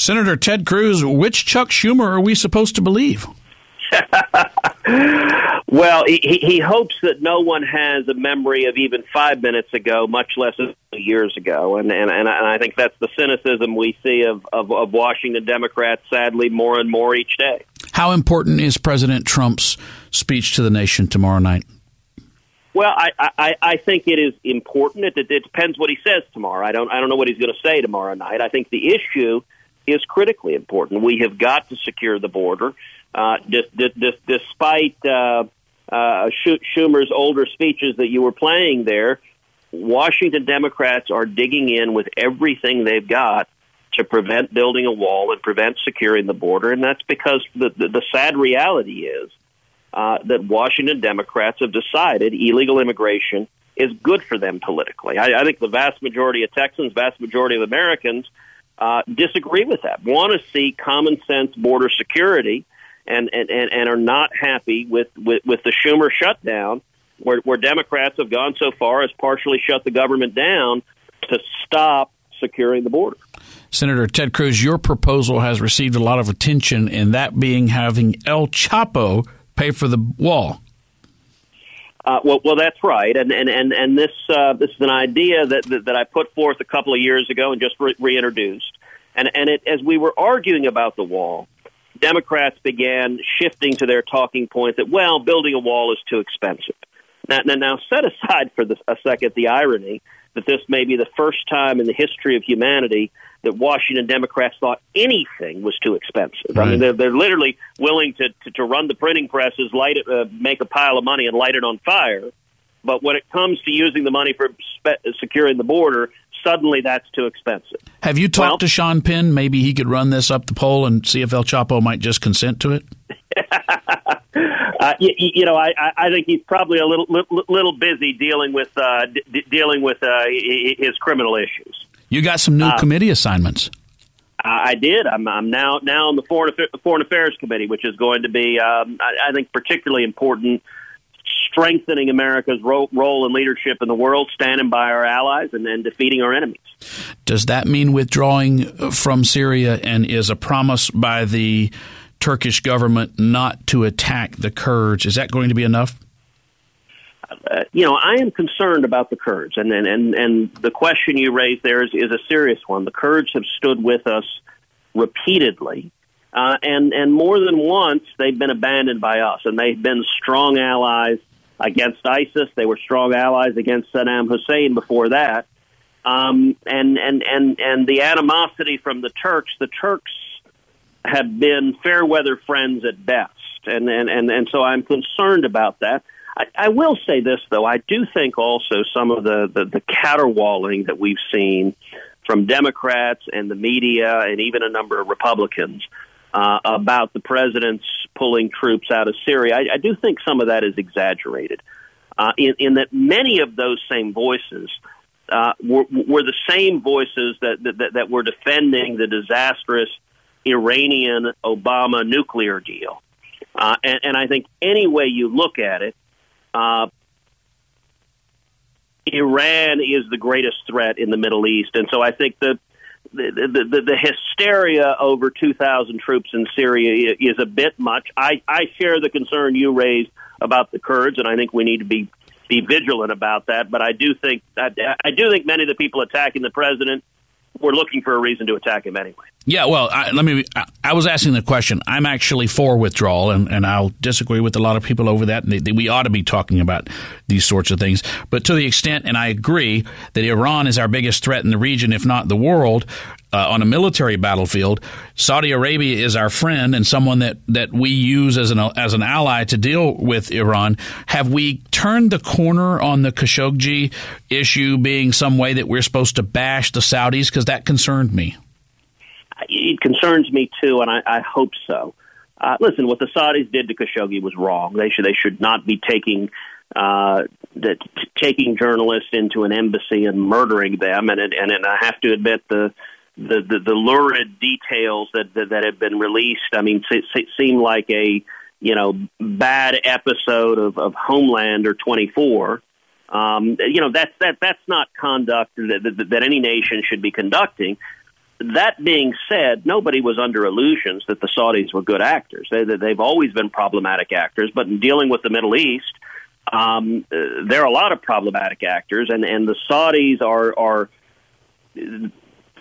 Senator Ted Cruz, which Chuck Schumer are we supposed to believe? Well, he hopes that no one has a memory of even 5 minutes ago, much less years ago, and I think that's the cynicism we see of Washington Democrats, sadly, more and more each day. How important is President Trump's speech to the nation tomorrow night? Well, I think it is important. It depends what he says tomorrow. I don't know what he's going to say tomorrow night. I think the issue is critically important. We have got to secure the border. Despite Schumer's older speeches that you were playing there, Washington Democrats are digging in with everything they've got to prevent building a wall and prevent securing the border, and that's because the sad reality is that Washington Democrats have decided illegal immigration is good for them politically. I think the vast majority of Texans, vast majority of Americans disagree with that, want to see common sense border security, and are not happy with the Schumer shutdown, where Democrats have gone so far as partially shut the government down to stop securing the border. Senator Ted Cruz, your proposal has received a lot of attention, and that being having El Chapo pay for the wall. Well, that's right, and this is an idea that I put forth a couple of years ago and just reintroduced, and as we were arguing about the wall, Democrats began shifting to their talking point that, well, building a wall is too expensive. Now set aside for a second the irony that this may be the first time in the history of humanity that Washington Democrats thought anything was too expensive. Right. I mean, they're literally willing to run the printing presses, light it, make a pile of money, and light it on fire. But when it comes to using the money for securing the border, suddenly that's too expensive. Have you talked to Sean Penn? Maybe he could run this up the poll and see if El Chapo might just consent to it? I think he's probably a little busy dealing with his criminal issues. You got some new committee assignments. I did. I'm now on the Foreign Affairs Committee, which is going to be, I think, particularly important, strengthening America's role and leadership in the world, standing by our allies, and then defeating our enemies. Does that mean withdrawing from Syria, and is a promise by the Turkish government not to attack the Kurds? Is that going to be enough? I am concerned about the Kurds, and the question you raised there is a serious one. The Kurds have stood with us repeatedly, and more than once they've been abandoned by us, and they've been strong allies against ISIS. They were strong allies against Saddam Hussein before that, and the animosity from the Turks have been fair weather friends at best, and so I'm concerned about that. I will say this, though. I do think also some of the caterwauling that we've seen from Democrats and the media and even a number of Republicans about the president's pulling troops out of Syria, I do think some of that is exaggerated, in that many of those same voices were the same voices that were defending the disastrous Iranian-Obama nuclear deal. And I think any way you look at it, Iran is the greatest threat in the Middle East, and so I think the hysteria over 2,000 troops in Syria is a bit much. I share the concern you raised about the Kurds, and I think we need to be vigilant about that. But I do think many of the people attacking the president were looking for a reason to attack him anyway. Yeah, well, I was asking the question. I'm actually for withdrawal, and I'll disagree with a lot of people over that. We ought to be talking about these sorts of things. But to the extent, and I agree, that Iran is our biggest threat in the region, if not the world, on a military battlefield, Saudi Arabia is our friend and someone that we use as an ally to deal with Iran. Have we turned the corner on the Khashoggi issue being some way that we're supposed to bash the Saudis? Because that concerned me. It concerns me, too, and I hope so. Listen, what the Saudis did to Khashoggi was wrong. They should not be taking journalists into an embassy and murdering them. And I have to admit the lurid details that have been released, I mean, seem like a bad episode of Homeland or 24. That's not conduct that any nation should be conducting. That being said, nobody was under illusions that the Saudis were good actors. They've always been problematic actors, but in dealing with the Middle East, there are a lot of problematic actors, and the Saudis are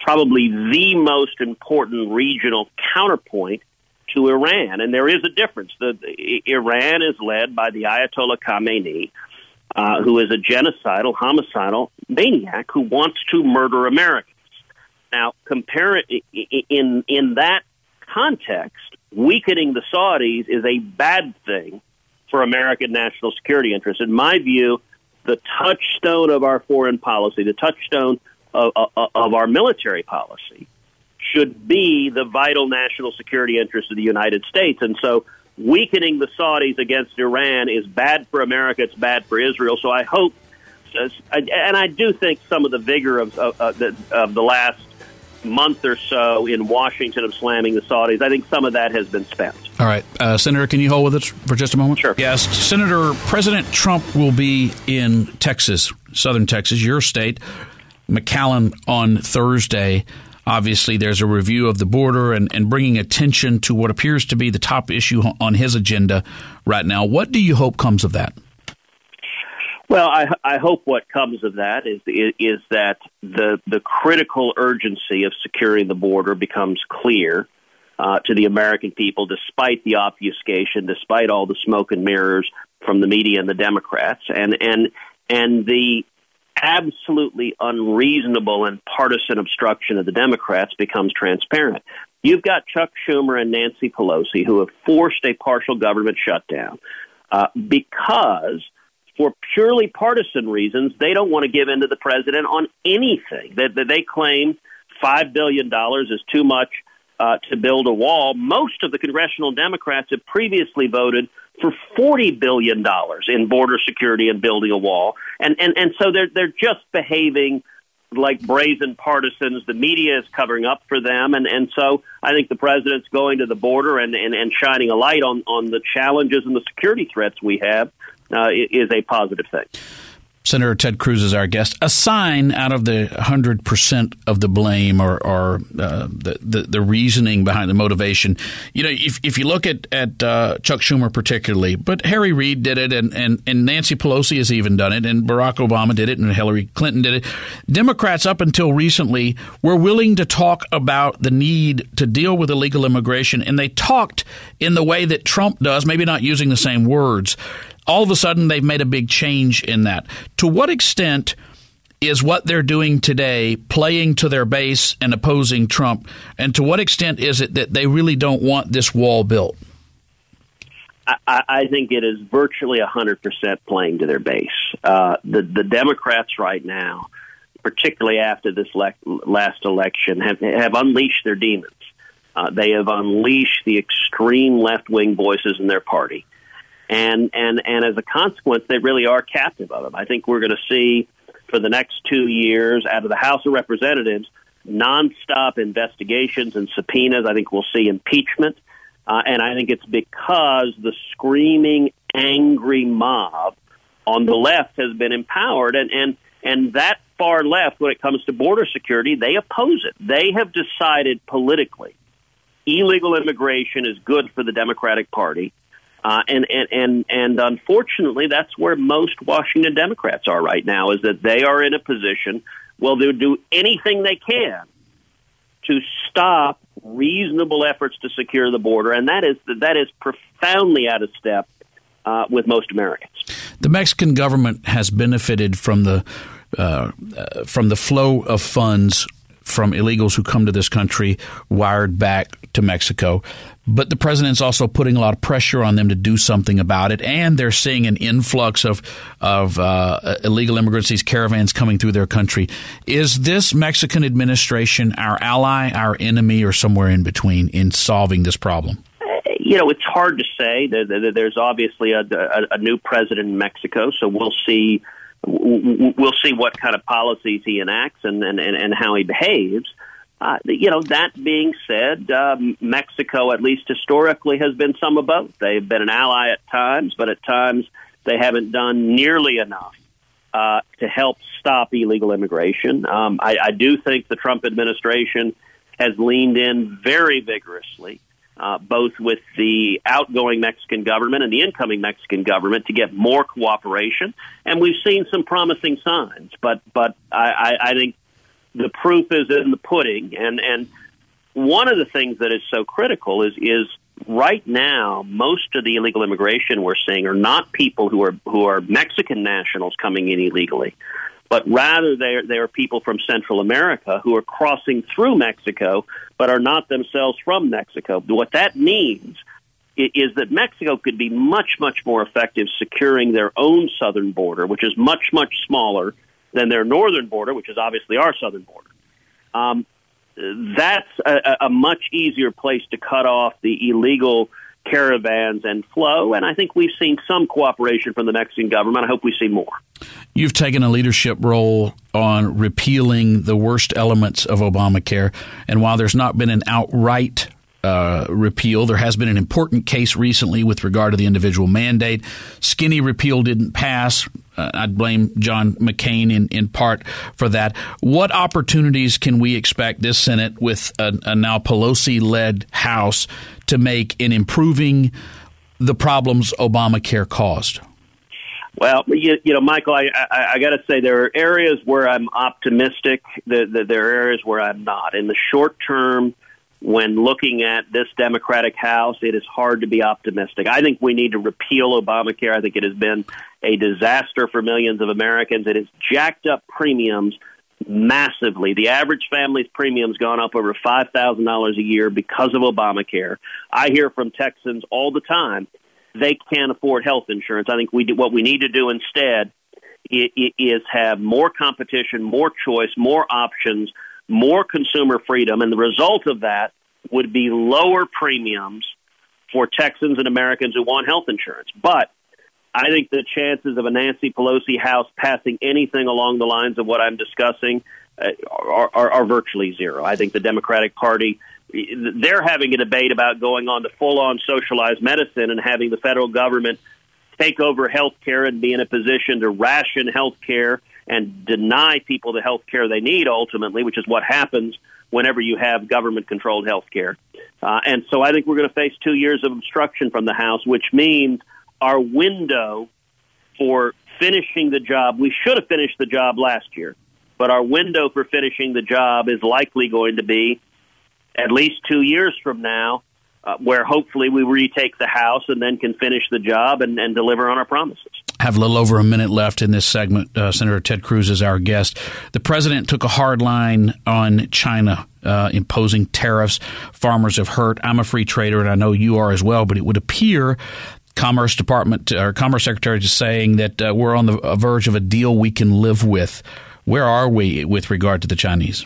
probably the most important regional counterpoint to Iran. And there is a difference. Iran is led by the Ayatollah Khamenei, who is a genocidal, homicidal maniac who wants to murder Americans. Now, compare it in that context, weakening the Saudis is a bad thing for American national security interests. In my view, the touchstone of our foreign policy, the touchstone of our military policy, should be the vital national security interests of the United States. And so weakening the Saudis against Iran is bad for America, it's bad for Israel. So I hope, and I do think some of the vigor of the last month or so in Washington of slamming the Saudis, I think some of that has been spent. All right. Senator, can you hold with us for just a moment? Sure. Yes. Senator, President Trump will be in Texas, southern Texas, your state, McAllen, on Thursday. Obviously, there's a review of the border and bringing attention to what appears to be the top issue on his agenda right now. What do you hope comes of that? Well, I hope what comes of that is that the critical urgency of securing the border becomes clear to the American people, despite the obfuscation, despite all the smoke and mirrors from the media and the Democrats, and the absolutely unreasonable and partisan obstruction of the Democrats becomes transparent. You've got Chuck Schumer and Nancy Pelosi who have forced a partial government shutdown because, for purely partisan reasons, they don't want to give in to the president on anything. They claim $5 billion is too much to build a wall. Most of the congressional Democrats have previously voted for $40 billion in border security and building a wall. And so they're just behaving like brazen partisans. The media is covering up for them. And so I think the president's going to the border and shining a light on the challenges and the security threats we have is a positive thing. Senator Ted Cruz is our guest. A sign out of the 100% of the blame or the reasoning behind the motivation. You know, if you look at Chuck Schumer particularly, but Harry Reid did it, and Nancy Pelosi has even done it, and Barack Obama did it, and Hillary Clinton did it. Democrats up until recently were willing to talk about the need to deal with illegal immigration, and they talked in the way that Trump does, maybe not using the same words. All of a sudden, they've made a big change in that. To what extent is what they're doing today playing to their base and opposing Trump? And to what extent is it that they really don't want this wall built? I think it is virtually 100% playing to their base. The Democrats right now, particularly after this last election, have unleashed their demons. They have unleashed the extreme left-wing voices in their party. And as a consequence, they really are captive of them. I think we're going to see for the next 2 years out of the House of Representatives nonstop investigations and subpoenas. I think we'll see impeachment. And I think it's because the screaming, angry mob on the left has been empowered. And that far left, when it comes to border security, they oppose it. They have decided politically illegal immigration is good for the Democratic Party. And unfortunately, that's where most Washington Democrats are right now, is that they are in a position, well, they'll do anything they can to stop reasonable efforts to secure the border. And that is profoundly out of step with most Americans. The Mexican government has benefited from the flow of funds from illegals who come to this country wired back to Mexico. But the president's also putting a lot of pressure on them to do something about it, and they're seeing an influx of illegal immigrants, these caravans coming through their country. Is this Mexican administration our ally, our enemy, or somewhere in between in solving this problem? You know, it's hard to say. There's obviously a new president in Mexico, so we'll see what kind of policies he enacts and how he behaves. That being said, Mexico, at least historically, has been some of both. They've been an ally at times, but at times they haven't done nearly enough to help stop illegal immigration. I do think the Trump administration has leaned in very vigorously, both with the outgoing Mexican government and the incoming Mexican government, to get more cooperation. And we've seen some promising signs, but I think the proof is in the pudding. And one of the things that is so critical is right now, most of the illegal immigration we're seeing are not people who are Mexican nationals coming in illegally, but rather they are people from Central America who are crossing through Mexico but are not themselves from Mexico. What that means is that Mexico could be much, much more effective securing their own southern border, which is much, much smaller than their northern border, which is obviously our southern border. That's a much easier place to cut off the illegal caravans and flow, and I think we've seen some cooperation from the Mexican government. I hope we see more. You've taken a leadership role on repealing the worst elements of Obamacare, and while there's not been an outright repeal, there has been an important case recently with regard to the individual mandate. Skinny repeal didn't pass. I'd blame John McCain in part for that. What opportunities can we expect this Senate with a now Pelosi-led House to make in improving the problems Obamacare caused? Well, Michael, I got to say there are areas where I'm optimistic. There are areas where I'm not. In the short term, when looking at this Democratic House, it is hard to be optimistic. I think we need to repeal Obamacare. I think it has been a disaster for millions of Americans. It has jacked up premiums massively. The average family's premium's gone up over $5,000 a year because of Obamacare. I hear from Texans all the time they can't afford health insurance. I think what we need to do instead is have more competition, more choice, more options, more consumer freedom, and the result of that would be lower premiums for Texans and Americans who want health insurance. But I think the chances of a Nancy Pelosi House passing anything along the lines of what I'm discussing are virtually zero. I think the Democratic Party, they're having a debate about going on to full-on socialized medicine and having the federal government take over health care and be in a position to ration health care and deny people the health care they need ultimately, which is what happens whenever you have government-controlled health care. And so I think we're going to face 2 years of obstruction from the House, which means our window for finishing the job, we should have finished the job last year, but our window for finishing the job is likely going to be at least 2 years from now, where hopefully we retake the House and then can finish the job and deliver on our promises. Have a little over a minute left in this segment. Senator Ted Cruz is our guest. The president took a hard line on China, imposing tariffs. Farmers have hurt. I'm a free trader, and I know you are as well, but it would appear Commerce Secretary is saying that we're on the verge of a deal we can live with. Where are we with regard to the Chinese?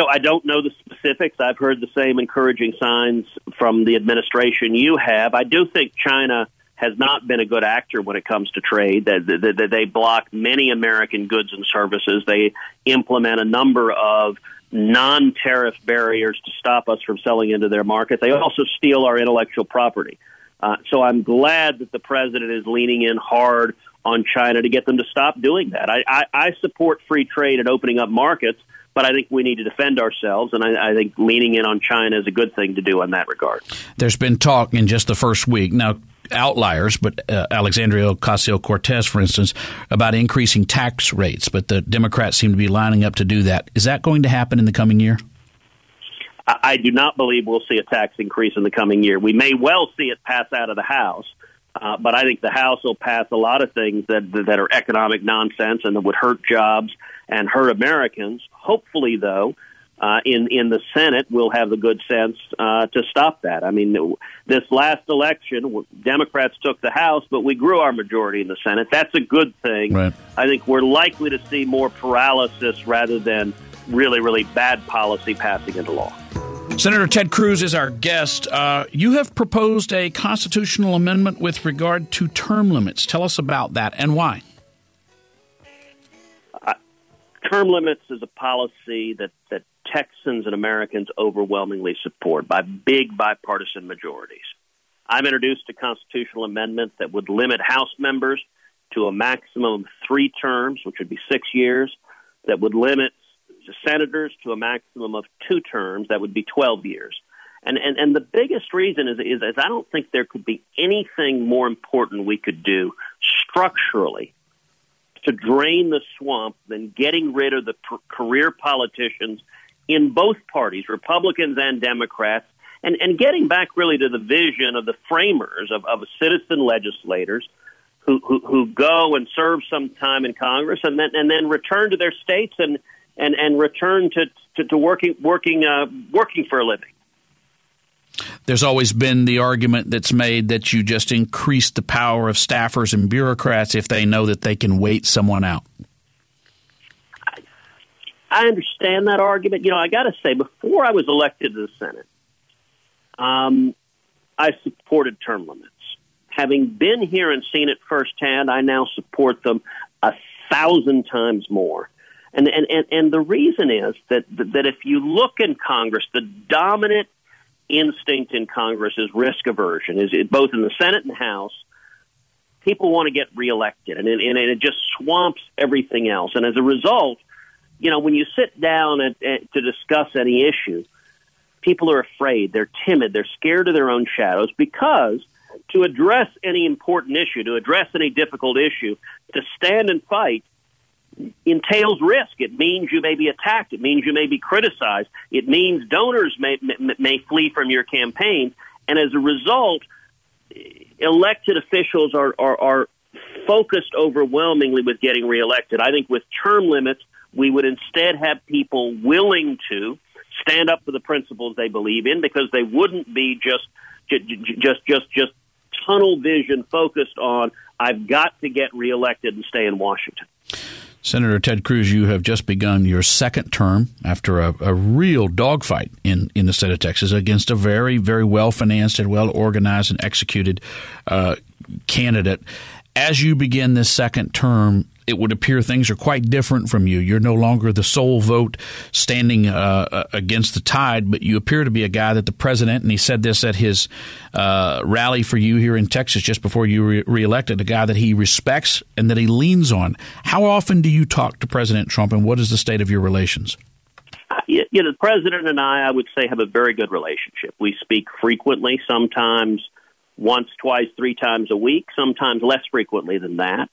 I don't know the specifics. I've heard the same encouraging signs from the administration you have. I do think China has not been a good actor when it comes to trade. They block many American goods and services. They implement a number of non-tariff barriers to stop us from selling into their market. They also steal our intellectual property. So I'm glad that the president is leaning in hard on China to get them to stop doing that. I support free trade and opening up markets, but I think we need to defend ourselves, and I think leaning in on China is a good thing to do in that regard. There's been talk in just the first week, now outliers, but Alexandria Ocasio-Cortez, for instance, about increasing tax rates, but the Democrats seem to be lining up to do that. Is that going to happen in the coming year? I do not believe we'll see a tax increase in the coming year. We may well see it pass out of the House, but I think the House will pass a lot of things that are economic nonsense and that would hurt jobs and hurt Americans. Hopefully, though, in the Senate, we'll have the good sense to stop that. I mean, this last election, Democrats took the House, but we grew our majority in the Senate. That's a good thing. Right. I think we're likely to see more paralysis rather than really, really bad policy passing into law. Senator Ted Cruz is our guest. You have proposed a constitutional amendment with regard to term limits. Tell us about that and why. Term limits is a policy that Texans and Americans overwhelmingly support by big bipartisan majorities. I've introduced a constitutional amendment that would limit House members to a maximum of 3 terms, which would be 6 years, that would limit senators to a maximum of 2 terms. That would be 12 years. And the biggest reason is I don't think there could be anything more important we could do structurally to drain the swamp than getting rid of the career politicians in both parties, Republicans and Democrats, and getting back really to the vision of the framers of citizen legislators who go and serve some time in Congress and then return to their states and return to working for a living. There's always been the argument that's made that you just increase the power of staffers and bureaucrats if they know that they can wait someone out. I understand that argument. I got to say, before I was elected to the Senate, I supported term limits. Having been here and seen it firsthand, I now support them 1,000 times more. And the reason is that if you look in Congress, the dominant instinct in Congress is risk aversion, both in the Senate and House. People want to get reelected, and it just swamps everything else. And as a result, when you sit down to discuss any issue, people are afraid, they're timid, they're scared of their own shadows, because to address any important issue, to address any difficult issue, to stand and fight entails risk. It means you may be attacked. It means you may be criticized. It means donors may flee from your campaign. And as a result, elected officials are focused overwhelmingly with getting reelected. I think with term limits, we would instead have people willing to stand up for the principles they believe in, because they wouldn't be just tunnel vision focused on, I've got to get reelected and stay in Washington. Senator Ted Cruz, you have just begun your second term after a real dogfight in the state of Texas against a very, very well-financed and well-organized and executed candidate. As you begin this second term, it would appear things are quite different from you. You're no longer the sole vote standing against the tide, but you appear to be a guy that the president, and he said this at his rally for you here in Texas just before you were reelected, a guy that he respects and that he leans on. How often do you talk to President Trump, and what is the state of your relations? The president and I would say, have a very good relationship. We speak frequently, sometimes once, twice, 3 times a week, sometimes less frequently than that.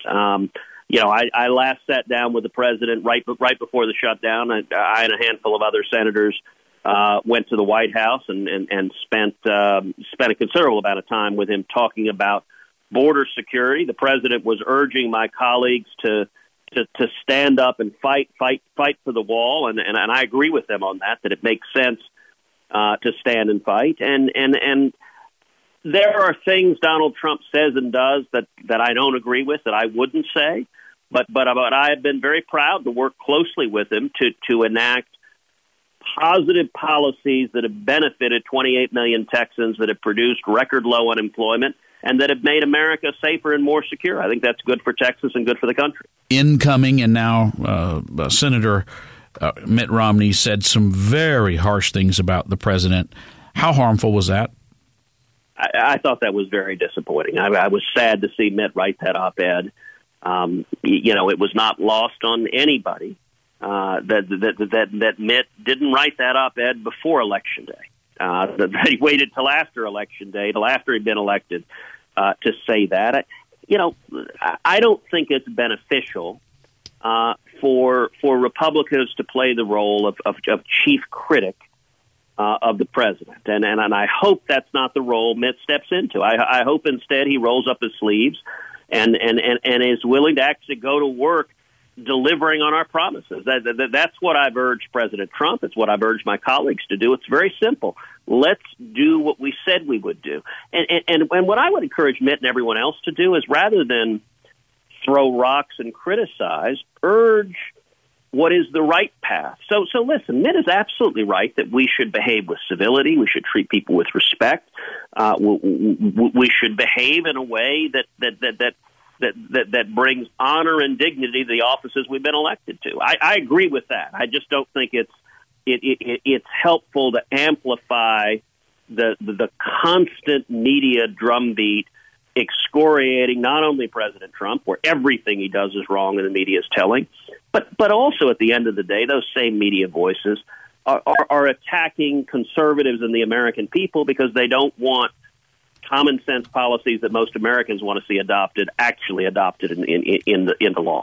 I last sat down with the president right before the shutdown. I and a handful of other senators went to the White House and spent a considerable amount of time with him talking about border security. The president was urging my colleagues to stand up and fight for the wall, and I agree with them on that it makes sense to stand and fight. And there are things Donald Trump says and does that I don't agree with, that I wouldn't say. But I have been very proud to work closely with him to enact positive policies that have benefited 28 million Texans, that have produced record low unemployment, and that have made America safer and more secure. I think that's good for Texas and good for the country. Incoming and now Senator Mitt Romney said some very harsh things about the president. How harmful was that? I thought that was very disappointing. I was sad to see Mitt write that op-ed. It was not lost on anybody that Mitt didn't write that op-ed before Election Day. That he waited till after Election Day, till after he'd been elected, to say that. I don't think it's beneficial for Republicans to play the role of chief critic of the president. And I hope that's not the role Mitt steps into. I hope instead he rolls up his sleeves and is willing to actually go to work delivering on our promises. That's what I've urged President Trump. It's what I've urged my colleagues to do. It's very simple. Let's do what we said we would do. And what I would encourage Mitt and everyone else to do is, rather than throw rocks and criticize, urge what is the right path. So listen, Mitt is absolutely right that we should behave with civility. We should treat people with respect. We should behave in a way that brings honor and dignity to the offices we've been elected to. I agree with that. I just don't think it's helpful to amplify the constant media drumbeat excoriating not only President Trump, where everything he does is wrong and the media is telling, But also at the end of the day, those same media voices are attacking conservatives and the American people because they don't want common sense policies that most Americans want to see adopted actually adopted in the law.